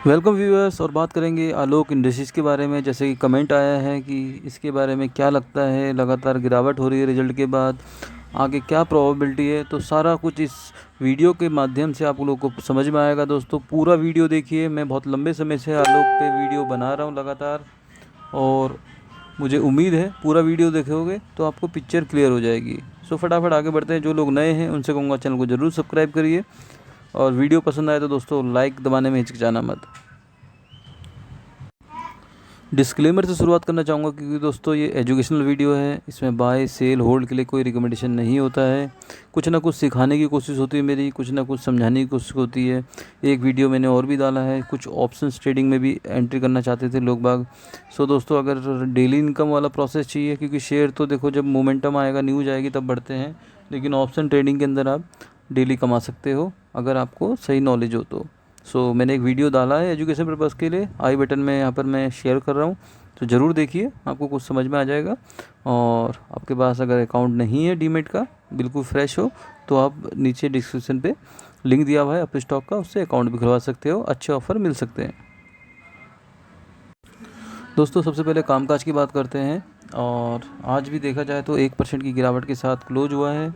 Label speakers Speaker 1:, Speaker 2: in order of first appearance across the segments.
Speaker 1: Welcome viewers. और बात करेंगे आलोक इंडस्ट्रीज़ के बारे में। जैसे कि कमेंट आया है कि इसके बारे में क्या लगता है, लगातार गिरावट हो रही है रिज़ल्ट के बाद, आगे क्या प्रोबेबिलिटी है, तो सारा कुछ इस वीडियो के माध्यम से आप लोगों को समझ में आएगा। दोस्तों पूरा वीडियो देखिए। मैं बहुत लंबे समय से आलोक पे वीडियो बना रहा हूँ लगातार, और मुझे उम्मीद है पूरा वीडियो देखोगे तो आपको पिक्चर क्लियर हो जाएगी। सो फटाफट आगे बढ़ते हैं। जो लोग नए हैं उनसे कहूँगा चैनल को ज़रूर सब्सक्राइब करिए, और वीडियो पसंद आए तो दोस्तों लाइक दबाने में हिचकिचाना मत। डिस्क्लेमर से शुरुआत करना चाहूँगा क्योंकि दोस्तों ये एजुकेशनल वीडियो है। इसमें बाय सेल होल्ड के लिए कोई रिकमेंडेशन नहीं होता है। कुछ ना कुछ सिखाने की कोशिश होती है मेरी, कुछ ना कुछ समझाने की कोशिश होती है। एक वीडियो मैंने और भी डाला है, कुछ ऑप्शंस ट्रेडिंग में भी एंट्री करना चाहते थे लोग बाग। सो दोस्तों अगर डेली इनकम वाला प्रोसेस चाहिए, क्योंकि शेयर तो देखो जब मोमेंटम आएगा, न्यूज़ आएगी तब बढ़ते हैं, लेकिन ऑप्शन ट्रेडिंग के अंदर आप डेली कमा सकते हो अगर आपको सही नॉलेज हो तो। मैंने एक वीडियो डाला है एजुकेशन पर्पज़ के लिए, आई बटन में यहाँ पर मैं शेयर कर रहा हूँ, तो ज़रूर देखिए, आपको कुछ समझ में आ जाएगा। और आपके पास अगर अकाउंट नहीं है डीमेट का, बिल्कुल फ्रेश हो, तो आप नीचे डिस्क्रिप्शन पे लिंक दिया हुआ है अप स्टॉक का, उससे अकाउंट भी खुलवा सकते हो, अच्छे ऑफ़र मिल सकते हैं। दोस्तों सबसे पहले कामकाज की बात करते हैं। और आज भी देखा जाए तो 1% की गिरावट के साथ क्लोज हुआ है,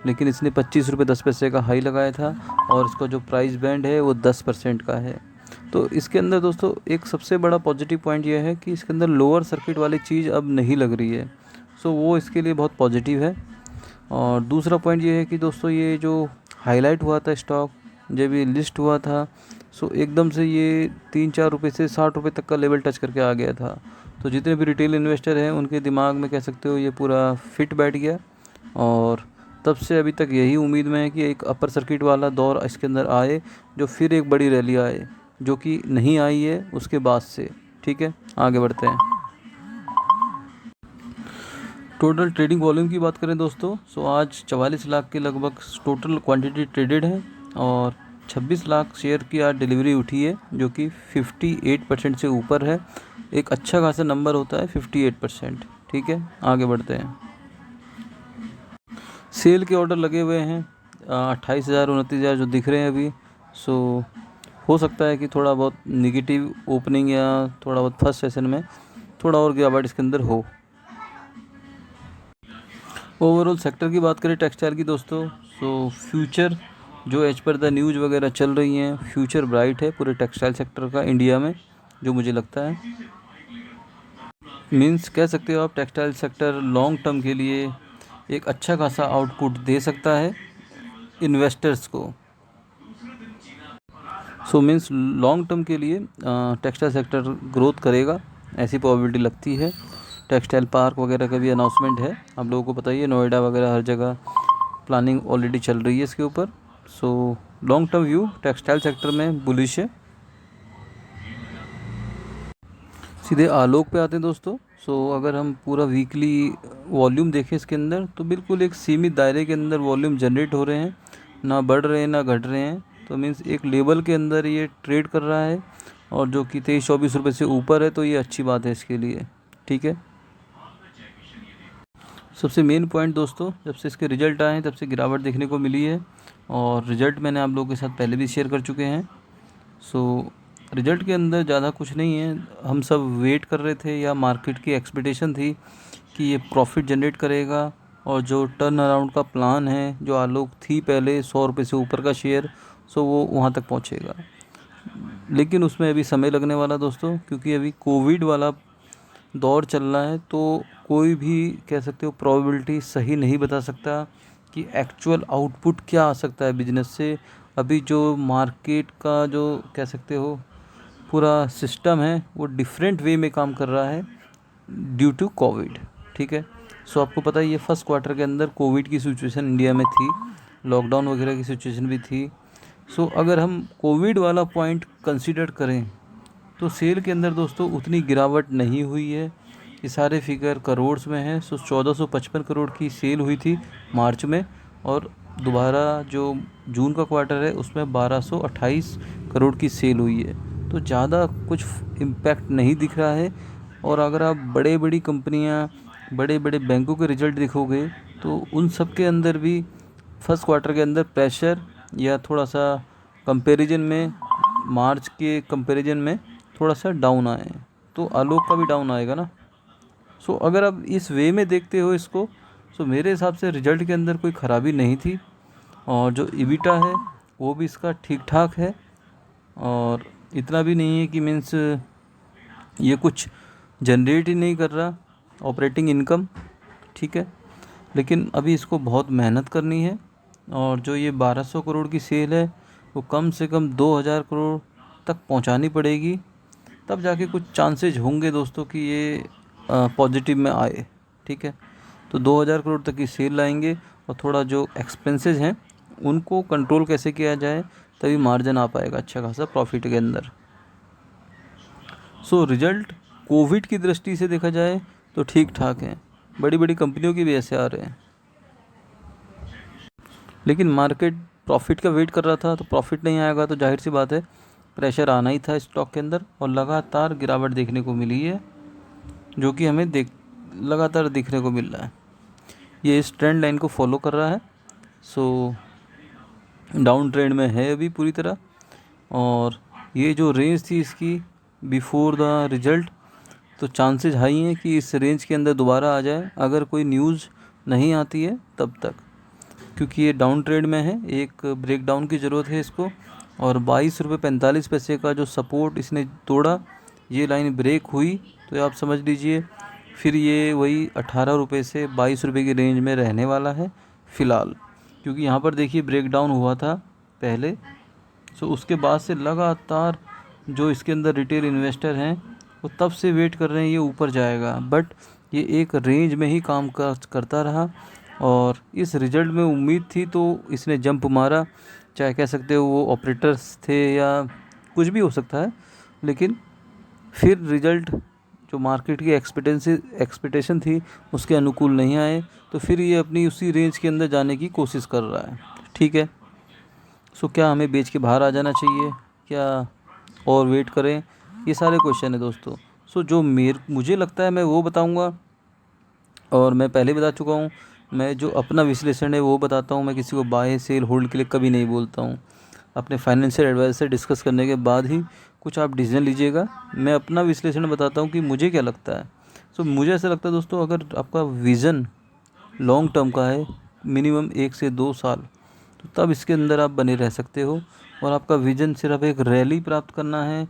Speaker 1: लेकिन इसने 25 रुपये 10 पैसे का हाई लगाया था, और इसका जो प्राइस बैंड है वो 10% का है। तो इसके अंदर दोस्तों एक सबसे बड़ा पॉजिटिव पॉइंट ये है कि इसके अंदर लोअर सर्किट वाली चीज़ अब नहीं लग रही है। वो इसके लिए बहुत पॉजिटिव है। और दूसरा पॉइंट ये है कि दोस्तों ये जो हाईलाइट हुआ था स्टॉक, जब ये लिस्ट हुआ था, एकदम से ये 3-4 रुपये से 60 रुपये तक का लेवल टच करके आ गया था। तो जितने भी रिटेल इन्वेस्टर हैं उनके दिमाग में कह सकते हो ये पूरा फिट बैठ गया, और तब से अभी तक यही उम्मीद में है कि एक अपर सर्किट वाला दौर इसके अंदर आए, जो फिर एक बड़ी रैली आए, जो कि नहीं आई है उसके बाद से। ठीक है, आगे बढ़ते हैं। टोटल ट्रेडिंग वॉल्यूम की बात करें दोस्तों, आज 44 लाख के लगभग टोटल क्वांटिटी ट्रेडेड है, और 26 लाख शेयर की आज डिलीवरी उठी है, जो कि 58% से ऊपर है। एक अच्छा खासा नंबर होता है 58%। ठीक है, आगे बढ़ते हैं। सेल के ऑर्डर लगे हुए हैं 28,000 29,000 जो दिख रहे हैं अभी। हो सकता है कि थोड़ा बहुत निगेटिव ओपनिंग या थोड़ा बहुत फर्स्ट सेशन में थोड़ा और गिरावट इसके अंदर हो। ओवरऑल सेक्टर की बात करें टेक्सटाइल की दोस्तों, फ्यूचर जो एज पर द न्यूज़ वगैरह चल रही हैं, फ्यूचर ब्राइट है पूरे टेक्सटाइल सेक्टर का इंडिया में, जो मुझे लगता है। मीन्स कह सकते हो आप टेक्सटाइल सेक्टर लॉन्ग टर्म के लिए एक अच्छा खासा आउटपुट दे सकता है इन्वेस्टर्स को। मीन्स लॉन्ग टर्म के लिए टेक्सटाइल सेक्टर ग्रोथ करेगा, ऐसी प्रोबेबिलिटी लगती है। टेक्सटाइल पार्क वगैरह का भी अनाउंसमेंट है, आप लोगों को पता ही है, नोएडा वगैरह हर जगह प्लानिंग ऑलरेडी चल रही है इसके ऊपर। Long term view textile sector में बुलिश है। सीधे आलोक पे आते हैं दोस्तों। अगर हम पूरा वीकली वॉल्यूम देखें इसके अंदर, तो बिल्कुल एक सीमित दायरे के अंदर वॉल्यूम जनरेट हो रहे हैं, ना बढ़ रहे हैं ना घट रहे हैं। तो मीन्स एक लेवल के अंदर ये ट्रेड कर रहा है, और जो कि 23-24 रुपये से ऊपर है, तो ये अच्छी बात है इसके लिए। ठीक है, सबसे मेन पॉइंट दोस्तों, जब से इसके रिजल्ट आए हैं तब से गिरावट देखने को मिली है, और रिजल्ट मैंने आप लोगों के साथ पहले भी शेयर कर चुके हैं। रिजल्ट के अंदर ज़्यादा कुछ नहीं है। हम सब वेट कर रहे थे, या मार्केट की एक्सपेक्टेशन थी कि ये प्रॉफिट जनरेट करेगा, और जो टर्न अराउंड का प्लान है जो आलोक थी पहले 100 रुपये से ऊपर का शेयर, वो वहाँ तक पहुँचेगा। लेकिन उसमें अभी समय लगने वाला दोस्तों, क्योंकि अभी कोविड वाला दौर चल रहा है, तो कोई भी कह सकते हो प्रोबेबिलिटी सही नहीं बता सकता कि एक्चुअल आउटपुट क्या आ सकता है बिजनेस से। अभी जो मार्केट का जो कह सकते हो पूरा सिस्टम है, वो डिफरेंट वे में काम कर रहा है ड्यू टू कोविड। ठीक है, आपको पता है ये फर्स्ट क्वार्टर के अंदर कोविड की सिचुएशन इंडिया में थी, लॉकडाउन वगैरह की सिचुएशन भी थी। अगर हम कोविड वाला पॉइंट कंसीडर करें, तो सेल के अंदर दोस्तों उतनी गिरावट नहीं हुई है। ये सारे फिगर करोड़ में हैं। 1455 करोड़ की सेल हुई थी मार्च में, और दोबारा जो जून का क्वार्टर है उसमें 1228 करोड़ की सेल हुई है। तो ज़्यादा कुछ इम्पैक्ट नहीं दिख रहा है। और अगर आप बड़े बड़ी कंपनियां, बड़े बड़े बैंकों के रिजल्ट देखोगे, तो उन सब के अंदर भी फर्स्ट क्वार्टर के अंदर प्रेशर या थोड़ा सा कंपैरिजन में मार्च के कंपैरिजन में थोड़ा सा डाउन आए हैं, तो आलोक का भी डाउन आएगा ना। सो अगर आप इस वे में देखते हो इसको, सो मेरे हिसाब से रिजल्ट के अंदर कोई ख़राबी नहीं थी, और जो ईबिटा है वो भी इसका ठीक ठाक है, और इतना भी नहीं है कि मीन्स ये कुछ जनरेट ही नहीं कर रहा ऑपरेटिंग इनकम, ठीक है। लेकिन अभी इसको बहुत मेहनत करनी है, और जो ये 1200 करोड़ की सेल है वो कम से कम 2000 करोड़ तक पहुंचानी पड़ेगी, तब जाके कुछ चांसेज होंगे दोस्तों कि ये पॉजिटिव में आए, ठीक है। तो 2000 करोड़ तक की सेल लाएंगे, और थोड़ा जो एक्सपेंसेस हैं उनको कंट्रोल कैसे किया जाए, तभी मार्जिन आ पाएगा अच्छा खासा प्रॉफिट के अंदर। सो रिजल्ट कोविड की दृष्टि से देखा जाए तो ठीक ठाक है, बड़ी बड़ी कंपनियों की भी ऐसे आ रहे हैं, लेकिन मार्केट प्रॉफिट का वेट कर रहा था, तो प्रॉफिट नहीं आएगा तो जाहिर सी बात है प्रेशर आना ही था स्टॉक के अंदर, और लगातार गिरावट देखने को मिली है, जो कि हमें लगातार दिखने को मिल रहा है। ये इस ट्रेंड लाइन को फॉलो कर रहा है, सो डाउन ट्रेंड में है अभी पूरी तरह, और ये जो रेंज थी इसकी बिफोर द रिजल्ट, तो चांसेस हाई हैं कि इस रेंज के अंदर दोबारा आ जाए, अगर कोई न्यूज़ नहीं आती है तब तक, क्योंकि ये डाउन ट्रेंड में है, एक ब्रेक डाउन की ज़रूरत है इसको। और 22 रुपये 45 पैसे का जो सपोर्ट इसने तोड़ा, ये लाइन ब्रेक हुई तो आप समझ लीजिए फिर ये वही 18 रुपये से 22 रुपये की रेंज में रहने वाला है फ़िलहाल, क्योंकि यहाँ पर देखिए ब्रेक डाउन हुआ था पहले, सो उसके बाद से लगातार जो इसके अंदर रिटेल इन्वेस्टर हैं वो तब से वेट कर रहे हैं ये ऊपर जाएगा, बट ये एक रेंज में ही काम करता रहा, और इस रिजल्ट में उम्मीद थी तो इसने जंप मारा, चाहे कह सकते हो वो ऑपरेटर्स थे या कुछ भी हो सकता है, लेकिन फिर रिजल्ट जो मार्केट की एक्सपेक्टेशन थी उसके अनुकूल नहीं आए, तो फिर ये अपनी उसी रेंज के अंदर जाने की कोशिश कर रहा है, ठीक है। सो क्या हमें बेच के बाहर आ जाना चाहिए, क्या और वेट करें, ये सारे क्वेश्चन है दोस्तों। सो जो मुझे लगता है मैं वो बताऊंगा, और मैं पहले बता चुका हूँ, मैं जो अपना विश्लेषण है वो बताता हूँ, मैं किसी को बाय सेल होल्ड के लिए कभी नहीं बोलता हूँ, अपने फाइनेंशियल एडवाइजर से डिस्कस करने के बाद ही कुछ आप डिसीजन लीजिएगा। मैं अपना विश्लेषण बताता हूँ कि मुझे क्या लगता है। सो मुझे ऐसा लगता है दोस्तों, अगर आपका विज़न लॉन्ग टर्म का है, मिनिमम 1 से 2 साल, तो तब इसके अंदर आप बने रह सकते हो, और आपका विज़न सिर्फ एक रैली प्राप्त करना है,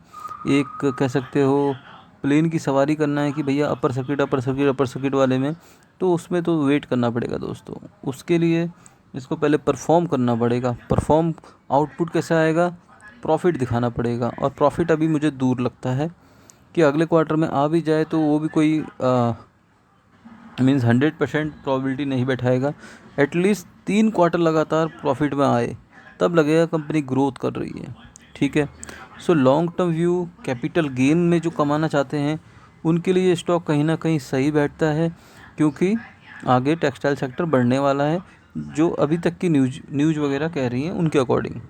Speaker 1: एक कह सकते हो प्लेन की सवारी करना है कि भैया अपर सर्किट वाले में, तो उसमें तो वेट करना पड़ेगा दोस्तों। उसके लिए इसको पहले परफॉर्म करना पड़ेगा। परफॉर्म आउटपुट कैसे आएगा, प्रॉफिट दिखाना पड़ेगा, और प्रॉफिट अभी मुझे दूर लगता है कि अगले क्वार्टर में आ भी जाए तो वो भी कोई मीन्स 100% प्रोबेबिलिटी नहीं बैठाएगा। एटलीस्ट 3 क्वार्टर लगातार प्रॉफिट में आए, तब लगेगा कंपनी ग्रोथ कर रही है, ठीक है। So long term view capital gain में जो कमाना चाहते हैं उनके लिए स्टॉक कहीं ना कहीं सही बैठता है, क्योंकि आगे टेक्सटाइल सेक्टर बढ़ने वाला है, जो अभी तक की न्यूज़ वगैरह कह रही हैं उनके अकॉर्डिंग।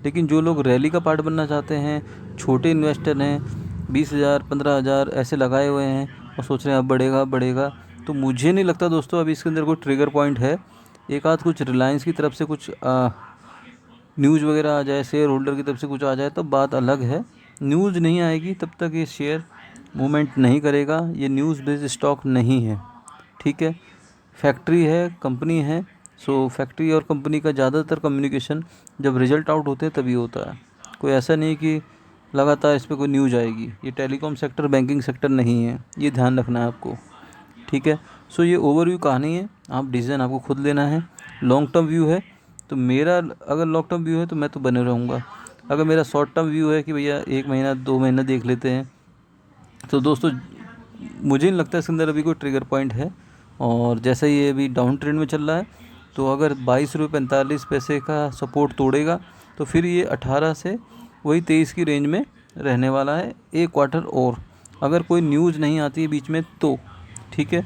Speaker 1: लेकिन जो लोग रैली का पार्ट बनना चाहते हैं, छोटे इन्वेस्टर हैं, 20,000 15,000 ऐसे लगाए हुए हैं और सोच रहे हैं अब बढ़ेगा बढ़ेगा, तो मुझे नहीं लगता दोस्तों अभी इसके अंदर कोई ट्रिगर पॉइंट है। एक आध कुछ रिलायंस की तरफ से कुछ न्यूज़ वगैरह आ जाए, शेयर होल्डर की तरफ से कुछ आ जाए तो बात अलग है। न्यूज़ नहीं आएगी तब तक ये शेयर मूवमेंट नहीं करेगा, ये न्यूज़ बेस्ड स्टॉक नहीं है, ठीक है। फैक्ट्री है, कंपनी है, सो फैक्ट्री और कंपनी का ज़्यादातर कम्युनिकेशन जब रिजल्ट आउट होते हैं तभी होता है। कोई ऐसा नहीं कि लगातार इस पर कोई न्यूज़ आएगी। ये टेलीकॉम सेक्टर, बैंकिंग सेक्टर नहीं है, ये ध्यान रखना है आपको, ठीक है। सो ये ओवरव्यू कहानी है, आप डिसीजन आपको खुद लेना है। लॉन्ग टर्म व्यू है तो मेरा, अगर लॉन्ग टर्म व्यू है तो मैं तो बने रहूँगा। अगर मेरा शॉर्ट टर्म व्यू है कि भैया 1 महीना 2 महीना देख लेते हैं, तो दोस्तों मुझे नहीं लगता इसके अंदर अभी कोई ट्रिगर पॉइंट है। और जैसे ये अभी डाउन ट्रेंड में चल रहा है, तो अगर 22 रुपये 45 पैसे का सपोर्ट तोड़ेगा तो फिर ये 18 से वही 23 की रेंज में रहने वाला है एक क्वार्टर और, अगर कोई न्यूज़ नहीं आती है बीच में तो, ठीक है।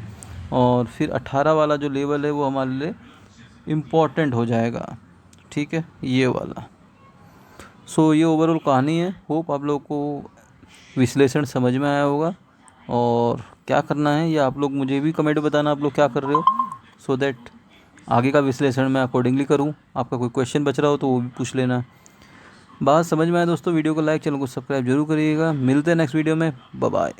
Speaker 1: और फिर 18 वाला जो लेवल है वो हमारे लिए इम्पॉर्टेंट हो जाएगा, ठीक है, ये वाला। सो ये ओवरऑल कहानी है। होप आप लोग को विश्लेषण समझ में आया होगा, और क्या करना है ये आप लोग मुझे भी कमेंट बताना आप लोग क्या कर रहे हो, सो दैट आगे का विश्लेषण मैं अकॉर्डिंगली करूँ। आपका कोई क्वेश्चन बच रहा हो तो वो भी पूछ लेना। बात समझ में आए दोस्तों वीडियो को लाइक, चैनल को सब्सक्राइब जरूर करिएगा। मिलते हैं नेक्स्ट वीडियो में। Bye bye.